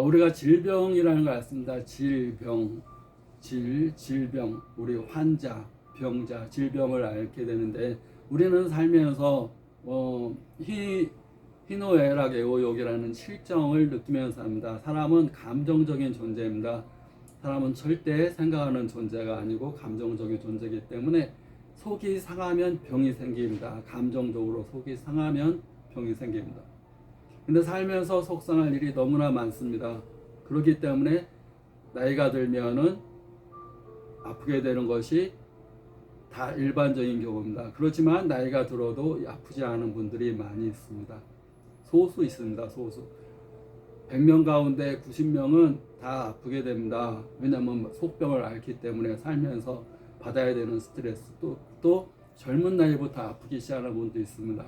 우리가 질병이라는 걸 알습니다. 질병, 우리 환자, 병자, 질병을 앓게 되는데 우리는 살면서 희노애락애오욕이라는 실정을 느끼면서 삽니다. 사람은 감정적인 존재입니다. 사람은 절대 생각하는 존재가 아니고 감정적인 존재이기 때문에 속이 상하면 병이 생깁니다. 감정적으로 속이 상하면 병이 생깁니다. 근데 살면서 속상할 일이 너무나 많습니다. 그렇기 때문에 나이가 들면은 아프게 되는 것이 다 일반적인 경우입니다. 그렇지만 나이가 들어도 아프지 않은 분들이 많이 있습니다. 소수 있습니다. 소수. 100명 가운데 90명은 다 아프게 됩니다. 왜냐하면 속병을 앓기 때문에 살면서 받아야 되는 스트레스, 또 젊은 나이부터 아프기 시작하는 분도 있습니다.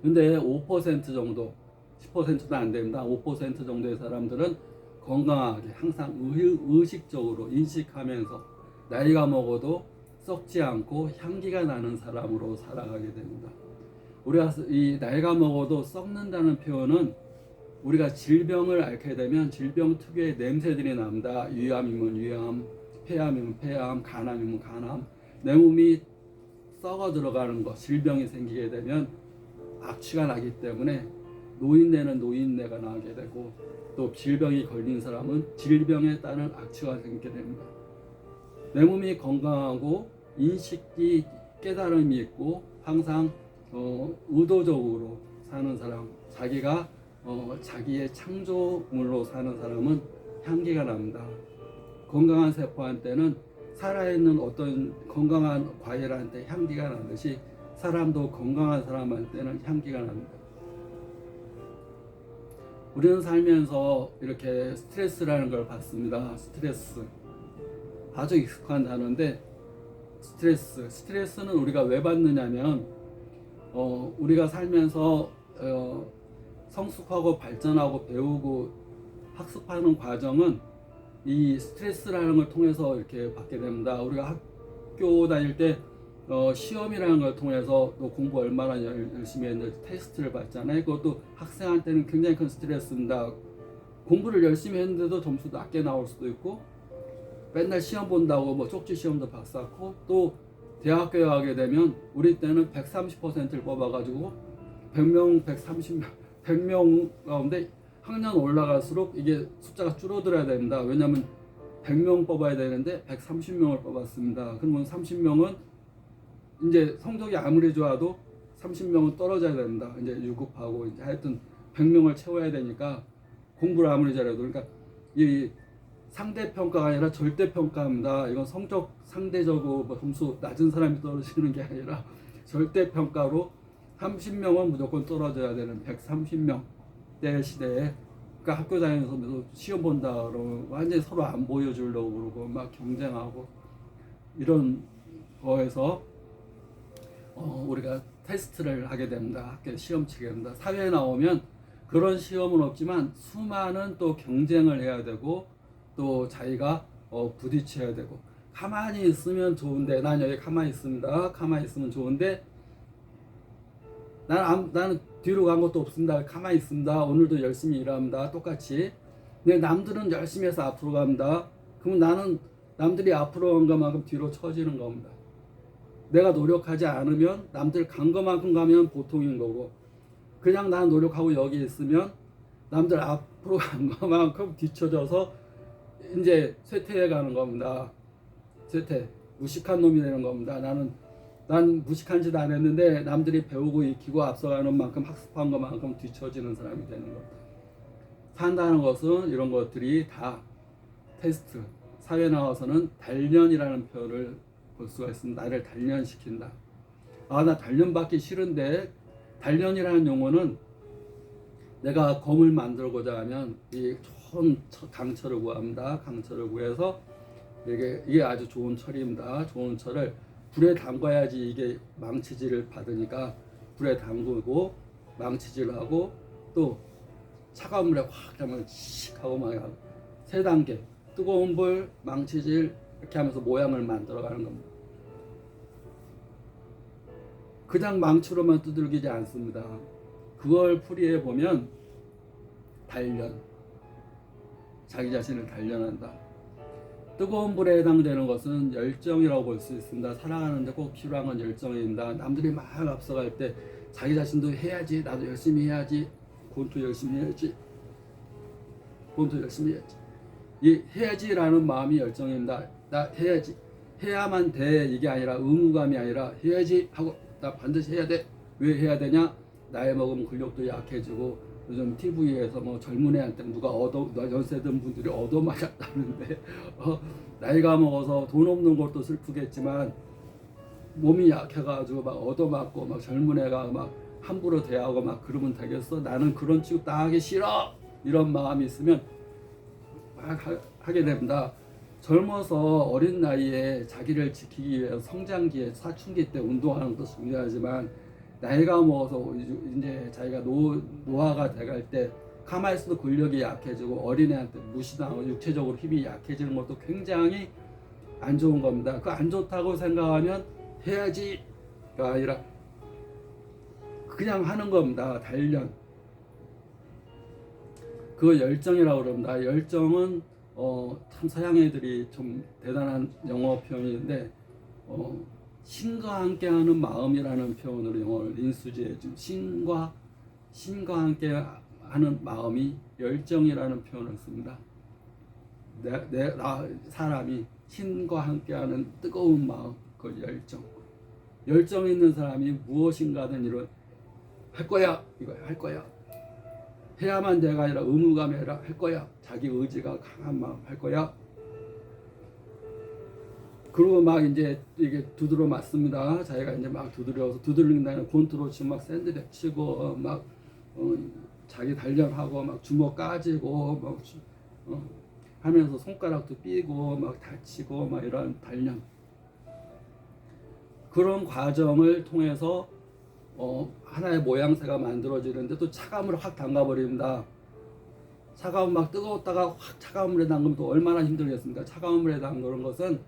근데 5% 정도, 10%도 안 됩니다. 5% 정도의 사람들은 건강하게 항상 의식적으로 인식하면서 나이가 먹어도 썩지 않고 향기가 나는 사람으로 살아가게 됩니다. 우리가 이 나이가 먹어도 썩는다는 표현은 우리가 질병을 앓게 되면 질병 특유의 냄새들이 납니다. 위암이면 위암, 폐암이면 폐암, 간암이면 간암. 내 몸이 썩어 들어가는 것, 질병이 생기게 되면 악취가 나기 때문에 노인네는 노인네가 나게 되고 또 질병이 걸린 사람은 질병에 따른 악취가 생기게 됩니다. 내 몸이 건강하고 인식이 깨달음이 있고 항상 의도적으로 사는 사람, 자기가 자기의 창조물로 사는 사람은 향기가 납니다. 건강한 세포한테는 살아있는 어떤 건강한 과일한테 향기가 나듯이 사람도 건강한 사람한테는 향기가 납니다. 우리는 살면서 이렇게 스트레스라는 걸 받습니다. 스트레스. 아주 익숙한 단어인데 스트레스는 우리가 왜 받느냐면 우리가 살면서 성숙하고 발전하고 배우고 학습하는 과정은 이 스트레스라는 걸 통해서 이렇게 받게 됩니다. 우리가 학교 다닐 때 시험이라는 걸 통해서 또 공부 얼마나 열심히 했는지 테스트를 받잖아요. 그것도 학생한테는 굉장히 큰 스트레스입니다. 공부를 열심히 했는데도 점수 낮게 나올 수도 있고 맨날 시험 본다고 뭐 쪽지 시험도 박사고 또 대학교에 가게 되면 우리 때는 130%를 뽑아가지고 100명 가운데 학년 올라갈수록 이게 숫자가 줄어들어야 됩니다. 왜냐하면 100명 뽑아야 되는데 130명을 뽑았습니다. 그러면 30명은 이제 성적이 아무리 좋아도 30명은 떨어져야 됩니다. 이제 유급하고 이제 하여튼 100명을 채워야 되니까 공부를 아무리 잘해도 그러니까 이 상대평가가 아니라 절대평가입니다. 이건 성적 상대적으로 뭐 점수 낮은 사람이 떨어지는 게 아니라 절대평가로 30명은 무조건 떨어져야 되는 130명 대 시대에 그러니까 학교 다니면서 시험 본다 그러면 완전히 서로 안 보여주려고 그러고 막 경쟁하고 이런 거에서 우리가 테스트를 하게 됩니다. 학교 시험 치게 됩니다. 사회에 나오면 그런 시험은 없지만 수많은 또 경쟁을 해야 되고 또 자기가 부딪혀야 되고 가만히 있으면 좋은데 난 여기 가만히 있습니다. 가만히 있으면 좋은데 나는 뒤로 간 것도 없습니다. 가만히 있습니다. 오늘도 열심히 일합니다. 똑같이. 근데 남들은 열심히 해서 앞으로 갑니다. 그럼 나는 남들이 앞으로 간 것만큼 뒤로 처지는 겁니다. 내가 노력하지 않으면 남들 간 것만큼 가면 보통인 거고 그냥 난 노력하고 여기 있으면 남들 앞으로 간 것만큼 뒤쳐져서 이제 쇠퇴해 가는 겁니다. 쇠퇴. 무식한 놈이 되는 겁니다. 난 무식한 짓 안 했는데 남들이 배우고 익히고 앞서가는 만큼 학습한 것만큼 뒤처지는 사람이 되는 겁니다. 산다는 것은 이런 것들이 다 테스트. 사회 나와서는 단련이라는 표현을 볼 수가 있습니다. 나를 단련시킨다. 나 단련받기 싫은데 단련이라는 용어는 내가 검을 만들고자 하면 이 좋은 강철을 구합니다. 강철을 구해서 이게 아주 좋은 철입니다. 좋은 철을 불에 담가야지 이게 망치질을 받으니까 불에 담그고 망치질을 하고 또 차가운 물에 확 하면 씩 하고 막 세 단계 뜨거운 불 망치질 이렇게 하면서 모양을 만들어가는 겁니다. 그냥 망치로만 두들기지 않습니다. 그걸 풀이해 보면 단련, 자기 자신을 단련한다. 뜨거운 불에 해당되는 것은 열정이라고 볼 수 있습니다. 살아가는데 꼭 필요한 건 열정입니다. 남들이 막 앞서갈 때 자기 자신도 해야지, 나도 열심히 해야지, 권투 열심히 해야지, 권투 열심히 해야지. 이 해야지라는 마음이 열정입니다. 나 해야지, 해야만 돼, 이게 아니라 의무감이 아니라 해야지 하고 나 반드시 해야 돼. 왜 해야 되냐? 나이 먹으면 근력도 약해지고 요즘 TV에서 뭐 젊은 애한테 누가 연세 든 분들이 얻어맞았다는데 나이가 먹어서 돈 없는 것도 슬프겠지만 몸이 약해가지고 막 얻어맞고 막 젊은 애가 막 함부로 대하고 막 그러면 되겠어? 나는 그런 취급 당하기 싫어! 이런 마음이 있으면 막 하게 됩니다. 젊어서 어린 나이에 자기를 지키기 위해서 성장기에 사춘기 때 운동하는 것도 중요하지만 나이가 먹어서 이제 자기가 노화가 돼갈 때 가만히 있어도 근력이 약해지고 어린애한테 무시당하고 육체적으로 힘이 약해지는 것도 굉장히 안 좋은 겁니다. 그 안 좋다고 생각하면 해야지가 아니라 그냥 하는 겁니다. 단련. 그 열정이라고 그럽니다. 열정은 참 서양 애들이 좀 대단한 영어 표현인데 신과 함께하는 마음이라는 표현으로 영어를 인수지에 좀 신과 함께하는 마음이 열정이라는 표현을 씁니다. 사람이 신과 함께하는 뜨거운 마음, 그 열정 있는 사람이 무엇인가든 이런 할 거야, 이거 할 거야. 해야만 돼가 아니라 의무감이 아니라 할 거야. 자기 의지가 강한 마음 할 거야. 그리고 막 이제 이게 두드려 맞습니다. 자기가 이제 막 두드린다는 권투로 치고 막 샌드백 치고 막 자기 단련하고 막 주먹 까지고 막 하면서 손가락도 삐고 막 다치고 막 이런 단련. 그런 과정을 통해서 하나의 모양새가 만들어지는데 또 차가움을 확 담가버립니다. 차가움 막 뜨거웠다가 확 차가운 물에 담그면 또 얼마나 힘들겠습니까? 차가운 물에 담그는 것은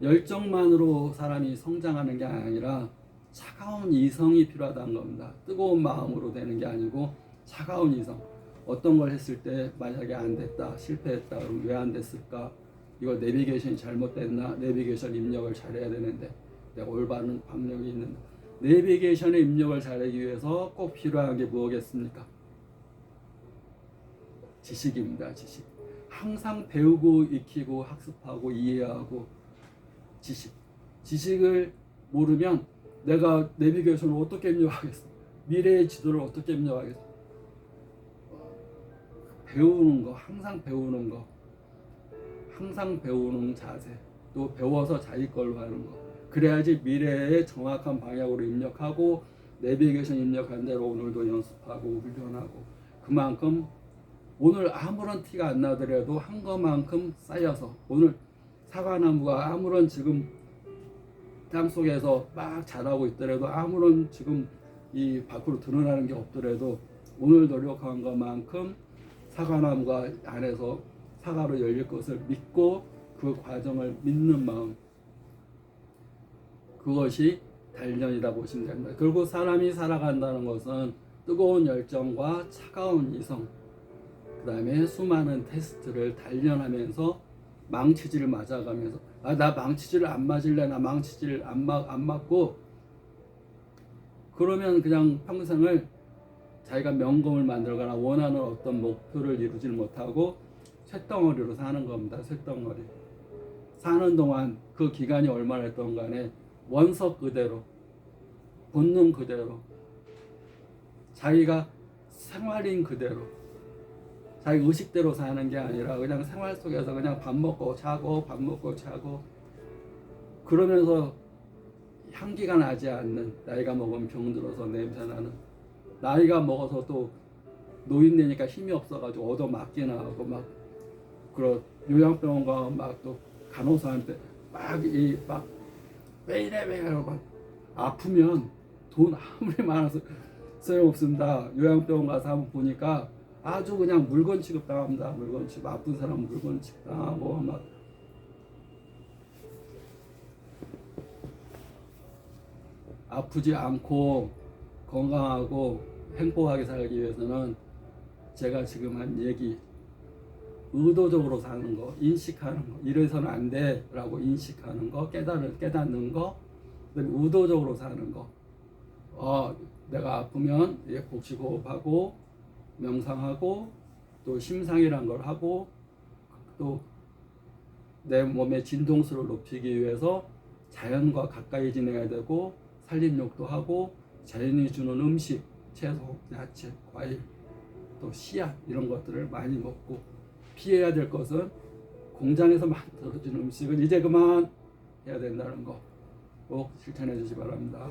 열정만으로 사람이 성장하는 게 아니라 차가운 이성이 필요하다는 겁니다. 뜨거운 마음으로 되는 게 아니고 차가운 이성. 어떤 걸 했을 때 만약에 안 됐다, 실패했다, 그럼 왜 안 됐을까? 이거 내비게이션이 잘못됐나? 내비게이션 입력을 잘해야 되는데 내가 올바른 방력이 있는데 내비게이션의 입력을 잘하기 위해서 꼭 필요한 게 무엇겠습니까? 지식입니다. 지식. 항상 배우고 익히고 학습하고 이해하고 지식을 모르면 내가 내비게이션을 어떻게 입력하겠어? 미래의 지도를 어떻게 입력하겠어? 배우는 거, 항상 배우는 거, 항상 배우는 자세, 또 배워서 자기 걸로 하는 거. 그래야지 미래의 정확한 방향으로 입력하고 내비게이션 입력한 대로 오늘도 연습하고 훈련하고 그만큼 오늘 아무런 티가 안 나더라도 한 것만큼 쌓여서 오늘 사과나무가 아무런 지금 땅 속에서 막 자라고 있더라도 아무런 지금 이 밖으로 드러나는 게 없더라도 오늘 노력한 것만큼 사과나무가 안에서 사과로 열릴 것을 믿고 그 과정을 믿는 마음, 그것이 단련이다 보시면 됩니다. 결국 사람이 살아간다는 것은 뜨거운 열정과 차가운 이성, 그 다음에 수많은 테스트를 단련하면서 망치질 맞아가면서 나 망치질 안 맞을래, 나 망치질 안 맞고 그러면 그냥 평생을 자기가 명공을 만들거나 원하는 어떤 목표를 이루질 못하고 쇳덩어리로 사는 겁니다. 쇳덩어리. 사는 동안 그 기간이 얼마나 됐던 간에 원석 그대로, 본능 그대로, 자기가 생활인 그대로, 자기 의식대로 사는 게 아니라 그냥 생활 속에서 그냥 밥 먹고 자고 밥 먹고 자고 그러면서 향기가 나지 않는, 나이가 먹으면 병들어서 냄새나는, 나이가 먹어서 또 노인 되니까 힘이 없어가지고 얻어맞기나 하고 막 그런 요양병원 가면 막 또 간호사한테 막 왜 이래 막 아프면 돈 아무리 많아서 소용없습니다. 요양병원 가서 한번 보니까 아주 그냥 물건 취급 당합니다. 물건 취급, 아픈 사람 물건 취급 당하고 막 아프지 않고 건강하고 행복하게 살기 위해서는 제가 지금 한 얘기 의도적으로 사는 거, 인식하는 거, 이래서는 안 돼라고 인식하는 거, 깨닫는 거, 그다음에 의도적으로 사는 거. 내가 아프면 복식호흡하고 명상하고 또 심상이란 걸 하고 또 내 몸의 진동수를 높이기 위해서 자연과 가까이 지내야 되고 산림욕도 하고 자연이 주는 음식, 채소, 야채, 과일, 또 씨앗 이런 것들을 많이 먹고 피해야 될 것은 공장에서 만들어진 음식을 이제 그만 해야 된다는 거 꼭 실천해 주시기 바랍니다.